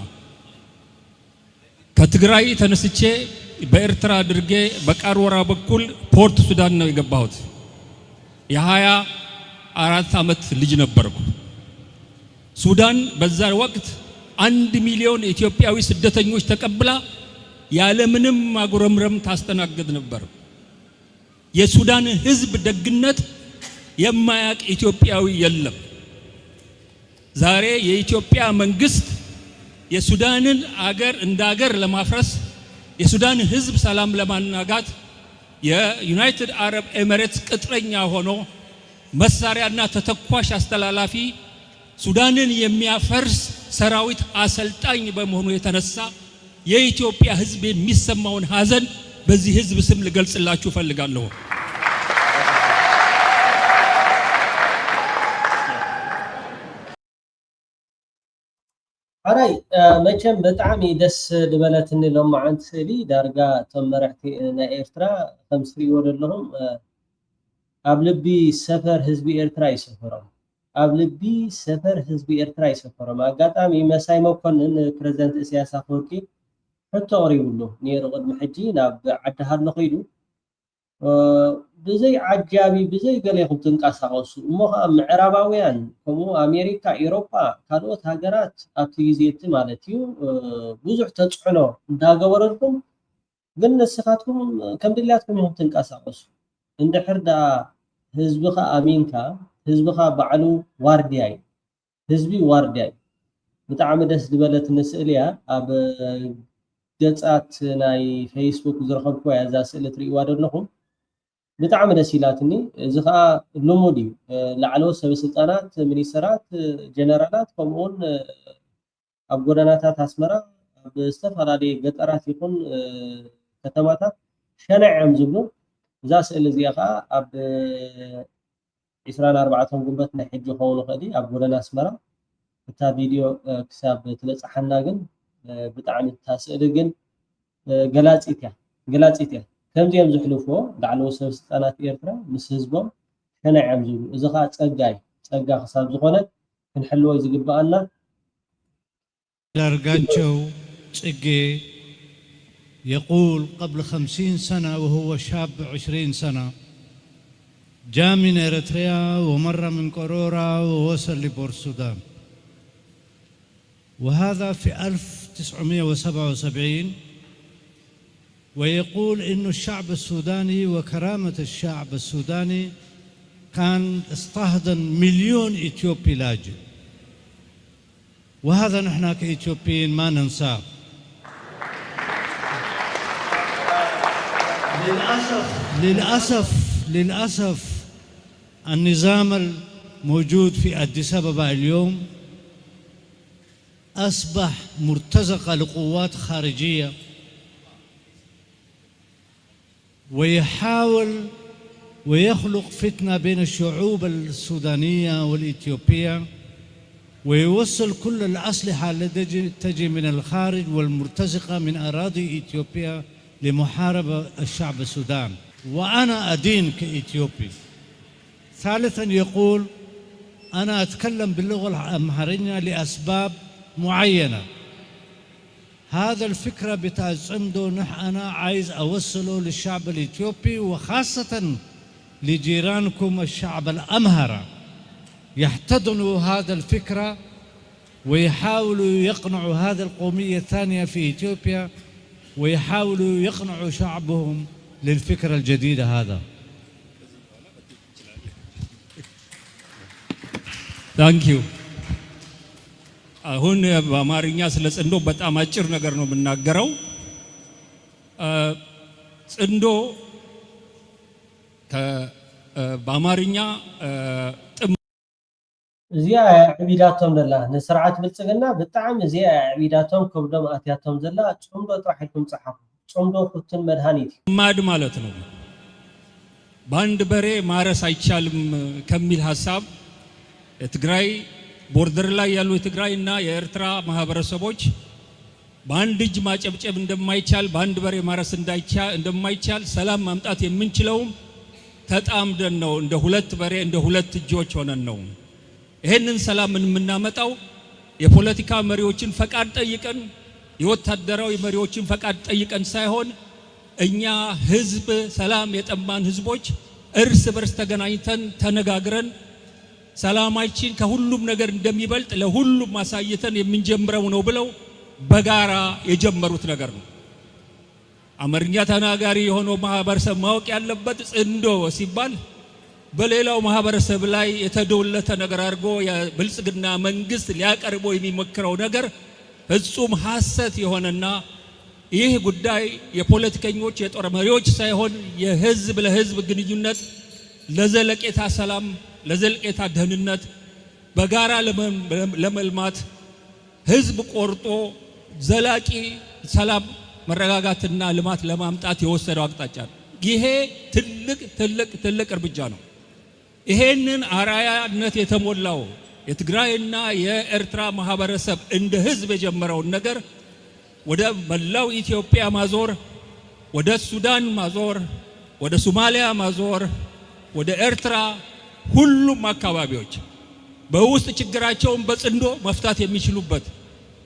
I: ከትግራይ ተነስቼ በኤርትራ አድርጌ በቃርወራ በኩል ፖርት ሱዳን ነው የገባሁት። የ24 ዓመት ልጅ ነበርኩ። ሱዳን በዛ ወቅት 1 ሚሊዮን ኢትዮጵያዊ ስደተኞች ተቀብላ ያለምንም ማጉረምረም ታስተናግድ ነበር። የሱዳን ህዝብ ደግነት የማያቅ ኢትዮጵያዊ የለም። ዛሬ የኢትዮጵያ መንግስት የሱዳንን አገር እንደ አገር ለማፍረስ የሱዳን ህዝብ ሰላም ለማናጋት የዩናይትድ አረብ ኤሚሬትስ ቅጥረኛ ሆኖ መሳሪያና ተተኳሽ አስተላላፊ ሱዳንን የሚያፈርስ ሰራዊት አሰልጣኝ በመሆኑ የተነሳ የኢትዮጵያ ህዝብ የሚሰማውን ሀዘን በዚህ ህዝብ ስም ልገልጽላችሁ ፈልጋለሁ።
B: አራይ መቼም በጣም ደስ ድበለትኒ ሎማዓንቲ ስእሊ ዳርጋ ቶም መራሕቲ ናይ ኤርትራ ከም ትሪእዎ ዘለኹም ኣብ ልቢ ሰፈር ህዝቢ ኤርትራ ይሰፈሮም ኣብ ልቢ ሰፈር ህዝቢ ኤርትራ ይሰፈሮም። ኣጋጣሚ መሳይ መኮንን ፕሬዝደንት ኢሳያስ ኣፈወርቂ ሕቶ ቀሪቡሉ ነይሩ ቅድሚ ሕጂ ናብ ዓዲ ሃሎ ኸይዱ ብዘይ ዓጃቢ ብዘይ ገሌኹም ትንቀሳቀሱ እሞ ከዓ ምዕራባውያን ከምኡ ኣሜሪካ ኤውሮፓ ካልኦት ሃገራት ኣብቲ ግዜ እቲ ማለት እዩ ብዙሕ ተፅዕኖ እንዳገበረልኩም ግን ንስኻትኩም ከም ድልያትኩም ኢኹም ትንቀሳቀሱ እንድሕር ዳ ህዝብኻ ኣሚንካ ህዝብኻ ባዕሉ ዋርድያ እዩ ህዝቢ ዋርድያ እዩ ብጣዕሚ ደስ ዝበለት ንስእሊ እያ ኣብ ገጻት ናይ ፌስቡክ ዝረኸብኩ እዛ ስእሊ ትሪእዋ ዘለኹም ብጣዕሚ ደስ ኢላትኒ እዚ ከዓ ልሙድ እዩ ላዕለዎት ሰበስልጣናት ሚኒስተራት ጀነራላት ከምኡውን ኣብ ጎደናታት ኣስመራ ኣብ ዝተፈላለየ ገጠራት ይኹን ከተማታት ሸነዕዮም ዝብሉ እዛ ስእሊ እዚኣ ከዓ ኣብ 24 ጉንበት ናይ ሕጂ ክኸውን ይኽእል ኣብ ጎደና ኣስመራ እታ ቪድዮ ክሳብ ትበፅሓና ግን ብጣዕሚ እታ ስእሊ ግን ገላፂት እያ ከምዚኦም ዝሕልፍዎ ላዕለዎት ሰበስልጣናት ኤርትራ ምስ ህዝቦም ሸነዕዮም ዝብሉ እዚ ከዓ ፀጋ ክሳብ ዝኾነ ክንሕልዎ ዝግባአና
J: دارقانشو تسقي يقول قبل 50 سنة وهو شاب 20 سنة جاء من إريتريا ومر من قرورة ووصل لبورسودان وهذا في 1977 ويقول إنه الشعب السوداني وكرامة الشعب السوداني كان استهدن 1,000,000 إثيوبي لاجئ وهذا نحن كإثيوبيين ما ننساه. للأسف النظام الموجود في أديس أبابا اليوم أصبح مرتزقة لقوات خارجية ويحاول ويخلق فتنة بين الشعوب السودانية والإثيوبية ويوصل كل الأسلحة التي تجي من الخارج والمرتزقة من أراضي إثيوبيا لمحاربة الشعب السودان وأنا أدين كإثيوبي. ثالثا يقول أنا أتكلم باللغة الأمهرية لأسباب معينة. هذا الفكرة بتاع صمدو أنا عايز أوصله للشعب الإثيوبي وخاصة لجيرانكم الشعب الأمهرة يحتضنوا هذا الفكرة ويحاولوا يقنعوا هذه القومية الثانية في إثيوبيا ويحاولوا يقنعوا شعبهم للفكرة الجديدة هذا.
I: Thank you. አሁን በአማርኛ ስለ ጽንዶ በጣም አጭር ነገር ነው የምናገረው። ጽንዶ በአማርኛ
B: እዚያ ዕቢዳቶም ዘላ ንስርዓት ብልጽግና ብጣዕሚ እዚያ ዕቢዳቶም ከብዶም ኣትያቶም ዘላ ጽምዶ ጥራሕ ኢልኩም ጻሓፉ። ጽምዶ ፍቱን መድሃኒት
I: ማድ ማለት ነው። በአንድ በሬ ማረስ አይቻልም ከሚል ሐሳብ የትግራይ ቦርደር ላይ ያሉ የትግራይና የኤርትራ ማህበረሰቦች በአንድ እጅ ማጨብጨብ እንደማይቻል በአንድ በሬ ማረስ እንደማይቻል ሰላም ማምጣት የምንችለው ተጣምደን ነው። እንደ ሁለት በሬ እንደ ሁለት እጆች ሆነን ነው። ይሄንን ሰላም የምናመጣው የፖለቲካ መሪዎችን ፈቃድ ጠይቀን የወታደራዊ መሪዎችን ፈቃድ ጠይቀን ሳይሆን እኛ ህዝብ ሰላም የጠማን ህዝቦች እርስ በርስ ተገናኝተን ተነጋግረን ሰላማችን ከሁሉም ነገር እንደሚበልጥ ለሁሉም ማሳየተን የምንጀምረው ነው ብለው በጋራ የጀመሩት ነገር ነው። አማርኛ ተናጋሪ የሆነው ማህበረሰብ ማወቅ ያለበት ጽንዶ ሲባል በሌላው ማህበረሰብ ላይ የተዶለተ ነገር አድርጎ የብልጽግና መንግስት ሊያቀርበው የሚሞክረው ነገር ፍጹም ሐሰት የሆነና ይህ ጉዳይ የፖለቲከኞች የጦር መሪዎች ሳይሆን የህዝብ ለህዝብ ግንኙነት ለዘለቄታ ሰላም ለዘለቄታ ደህንነት በጋራ ለመልማት ህዝብ ቆርጦ ዘላቂ ሰላም መረጋጋትና ልማት ለማምጣት የወሰደው አቅጣጫ ነው። ይሄ ትልቅ እርምጃ ነው። ይሄንን አራያነት የተሞላው የትግራይና የኤርትራ ማህበረሰብ እንደ ህዝብ የጀመረውን ነገር ወደ መላው ኢትዮጵያ ማዞር፣ ወደ ሱዳን ማዞር፣ ወደ ሶማሊያ ማዞር፣ ወደ ኤርትራ ሁሉም አካባቢዎች በውስጥ ችግራቸውን በጽንዶ መፍታት የሚችሉበት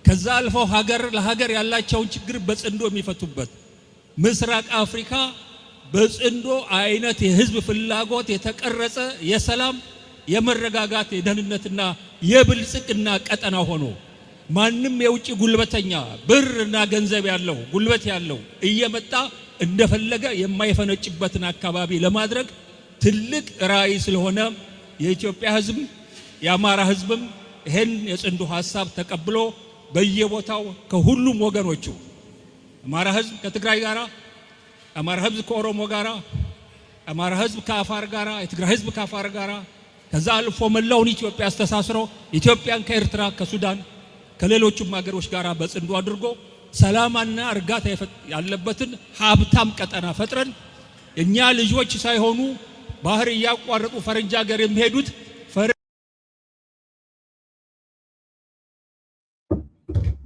I: ከዛ አልፈው ሀገር ለሀገር ያላቸውን ችግር በጽንዶ የሚፈቱበት ምስራቅ አፍሪካ በጽንዶ አይነት የህዝብ ፍላጎት የተቀረጸ የሰላም የመረጋጋት የደህንነትና የብልጽግና ቀጠና ሆኖ ማንም የውጭ ጉልበተኛ ብርና ገንዘብ ያለው ጉልበት ያለው እየመጣ እንደፈለገ የማይፈነጭበትን አካባቢ ለማድረግ ትልቅ ራዕይ ስለሆነ የኢትዮጵያ ህዝብ የአማራ ህዝብም ይሄን የጽንዶ ሐሳብ ተቀብሎ በየቦታው ከሁሉም ወገኖቹ አማራ ህዝብ ከትግራይ ጋራ አማራ ህዝብ ከኦሮሞ ጋራ አማራ ህዝብ ከአፋር ጋራ የትግራይ ህዝብ ከአፋር ጋራ ከዛ አልፎ መላውን ኢትዮጵያ አስተሳስሮ ኢትዮጵያን ከኤርትራ ከሱዳን ከሌሎችም ሀገሮች ጋራ በጽንዶ አድርጎ ሰላምና እርጋታ ያለበትን ሀብታም ቀጠና ፈጥረን እኛ ልጆች ሳይሆኑ ባህር ያቋረጡ ፈረንጅ ሀገር የሚሄዱት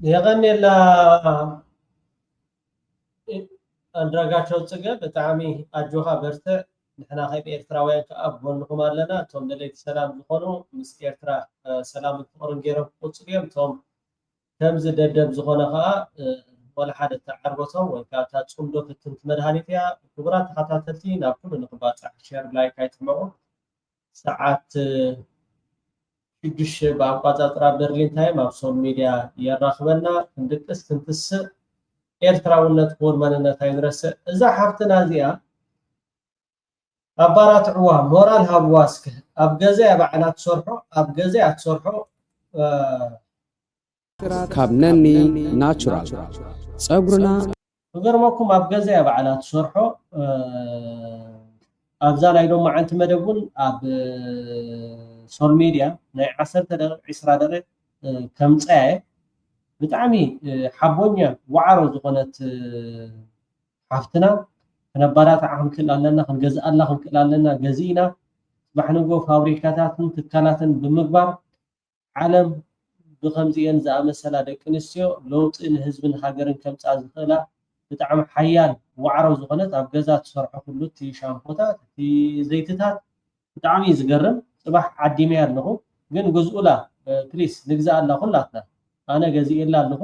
B: የገነላ አንድራጋቸው ጽገ በጣም አጆሃ በርተ ንሕና ኸይብ ኤርትራውያን ከአቦንኩም ኣለና ቶም ደለይቲ ሰላም ዝኾኑ ምስ ኤርትራ ሰላም ፍቅርን ገይሮም ቁፅር እዮም ቶም ከምዚ ደደብ ዝኾነ ከዓ ወላ ሓደ ተዓርጎቶም ወይ ከዓ እታ ፅምዶ ክትንት መድሃኒት እያ ክቡራት ተኸታተልቲ ናብ ኩሉ ንክባፅሕ ሸር ላይክ ኣይትምዑ ሰዓት 6 በአቋጣጥራ በርሊን ታይም ኣብ ሶል ሚዲያ የራኽበና ክንድቅስ ክንትስእ ኤርትራውነት ክቡር መንነት ኣይንረስእ እዛ ሓፍትና እዚኣ ኣባራት ዕዋ ሞራል ሃብዋስክ ኣብ ገዛ ባዕላ ትሰርሖ ኣብ ገዛ ትሰርሖ
K: ካብነኒ ናቹራል ፀጉርና
B: ገርመኩም ኣብ ገዛ ባዕላ ትሰርሖ ኣብዛ ናይ ሎሚ ዓንቲ መደቡን ኣብ ሶል ሚዲያ ናይ 10 ደቂቕ 20 ደቂቕ ከምፀየ ብጣዕሚ ሓቦኛ ዋዕሮ ዝኾነት ሓፍትና ከነባራት ክንክእል ኣለና ክንገዝእ ኣላ ክንክእል ኣለና ገዚእና ባሕንጎ ፋብሪካታትን ትካላትን ብምግባር ዓለም ብከምዚአን ዝኣመሰላ ደቂ ኣንስትዮ ለውጢ ንህዝብን ሃገርን ከምፃ ዝኽእላ ብጣዕሚ ሓያል ዋዕሮ ዝኾነት ኣብ ገዛ ትሰርሖ ኩሉ እቲ ሻምፖታት እቲ ዘይትታት ብጣዕሚ ዝገርም ጽባሕ ዓዲመ ኣለኹ ግን ግዝኡላ ፕሊስ ንግዛእ ኣላ ኩላትና ኣነ ገዚእላ ኣለኹ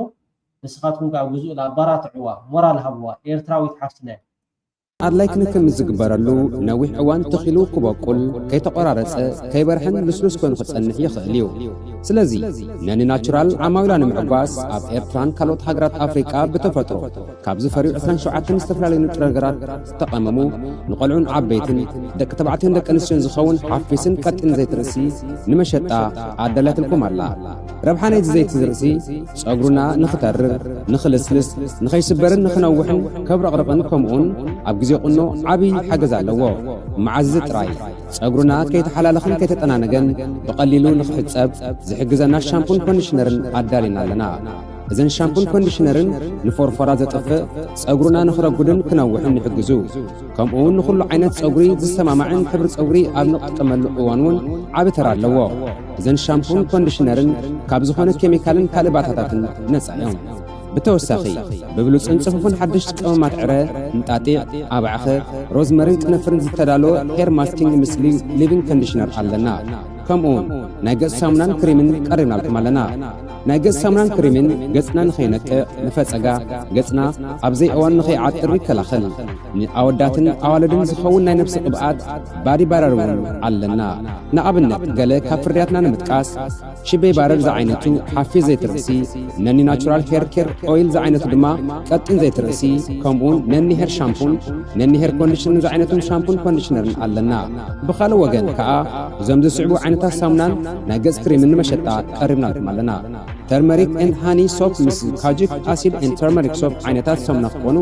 B: ንስኻትኩም ካብ ግዝኡላ ኣባራት ዕዋ ሞራል ሃብዋ ኤርትራዊት ሓፍትና
K: ኣድላይ ክንክን ዝግበረሉ ነዊሕ እዋን ተኺሉ ክበቁል ከይተቆራረፀ ከይበርሕን ልስሉስ ኮይኑ ክፀንሕ ይኽእል እዩ ስለዚ ነኒ ናቹራል ዓማዊላ ንምዕጓስ ኣብ ኤርትራን ካልኦት ሃገራት ኣፍሪቃ ብተፈጥሮ ካብ ዝፈርዩ 27 ዝተፈላለዩ ንጥረ ነገራት ዝተቐመሙ ንቆልዑን ዓበይትን ደቂ ተባዕትዮን ደቂ ኣንስትዮን ዝኸውን ሓፊስን ቀጢን ዘይቲ ርእሲ ንመሸጣ ኣዳልያትልኩም ኣላ ረብሓ ናይቲ ዘይቲ ርእሲ ጸጉሩና ንኽተርር ንኽልስልስ ንኸይስበርን ንኽነውሕን ከብረቕርቕን ከምኡውን ኣብ ግዜ ቁኖ ዓብይ ሓገዝ ኣለዎ መዓዝ ጥራይ ጸጉሩና ከይተሓላለኽን ከይተጠናነገን ብቐሊሉ ንኽሕጸብ ዝሕግዘና ሻምፑን ኮንዲሽነርን ኣዳሊና ኣለና እዘን ሻምፑን ኮንዲሽነርን ንፎርፎራ ዘጥፍእ ጸጉሩና ንኽረጉድን ክነውሕን ይሕግዙ ከምኡውን ንኹሉ ዓይነት ጸጉሪ ዝሰማማዕን ሕብሪ ጸጉሪ ኣብ ንቕጥቀመሉ እዋን እውን ዓብ ተራ ኣለዎ እዘን ሻምፑን ኮንዲሽነርን ካብ ዝኾነ ኬሚካልን ካልእ ባእታታትን ነጻ እዮም ብተወሳኺ ብብሉፅን ጽፉፍን ሓድሽ ቀመማት ዕረ እንጣጢዕ ኣባዕኸ ሮዝመሪን ቅንፍርን ዝተዳለወ ሄር ማስኪንግ ምስሊ ሊቪንግ ኮንዲሽነር ኣለና ከምኡውን ናይ ገጽ ሳሙናን ክሪምን ቀሪብናልኩም ኣለና ናይ ገጽ ሳሙናን ክሪምን ገጽና ንኸይነቅዕ ንፈጸጋ ገጽና ኣብ ዘይ እዋን ንኸይዓጥር ይከላኸል ንኣወዳትን ኣዋልድን ዝኸውን ናይ ነፍሲ ቅብኣት ባዲ ባረር እውን ኣለና ንኣብነት ገለ ካብ ፍርያትና ንምጥቃስ ሽበይ ባረር ዝዓይነቱ ሓፊዝ ዘይቲ ርእሲ ነኒ ናቹራል ሄር ኬር ኦይል ዝዓይነቱ ድማ ቀጢን ዘይቲ ርእሲ ከምኡውን ነኒ ሄር ሻምፑን ነኒ ሄር ኮንዲሽነር ዝዓይነቱን ሻምፑን ኮንዲሽነርን ኣለና ብኻልእ ወገን ከዓ እዞም ዝስዕቡ ዓይነታት ሳሙናን ናይ ገጽ ክሪምን ንመሸጣ ቀሪብናልኩም ኣለና ተርመሪክ ኤንድ ሃኒ ሶፕ ምስ ካጂክ ኣሲድ ኤንድ ተርመሪክ ሶፕ ዓይነታት ሳሙና ክኾኑ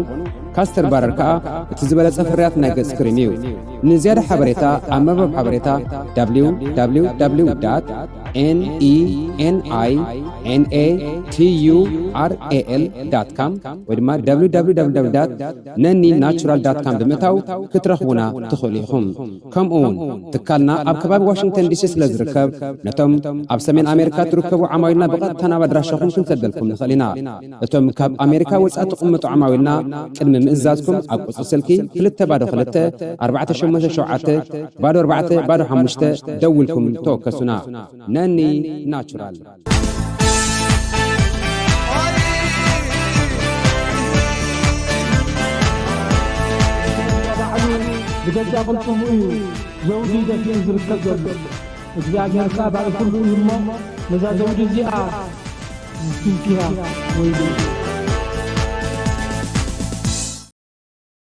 K: ካስተር ባረር ከዓ እቲ ዝበለጸ ፍርያት ናይ ገጽ ክሪም እዩ ንዝያዳ ሓበሬታ ኣብ መርበብ ሓበሬታ www.nenitural.com ወይ ድማ www.neninachural.com ብምእታው ክትረኽቡና ትኽእሉ ኢኹም ከምኡውን ትካልና ኣብ ከባቢ ዋሽንግተን ዲሲ ስለ ዝርከብ ነቶም ኣብ ሰሜን ኣሜሪካ ትርከቡ ዓማዊልና ብቐጥታ ናብ ኣድራሻኹም ክንሰደልኩም ንኽእል ኢና እቶም ካብ ኣሜሪካ ወጻኢ ትቕመጡ ዓማዊልና ቅድሚ ምእዛዝኩም ኣብ ቁጽሪ ስልኪ 222-487-4 ደውልኩም ተወከሱና ነኒ ናቹራል
A: بجد قلتم إيه زوجي دفين زركب زركب እግዚአብሔር ካባል ሁሉ ይሞ ለዛ ዘውጅ ዚአ ትንኪያ ወይ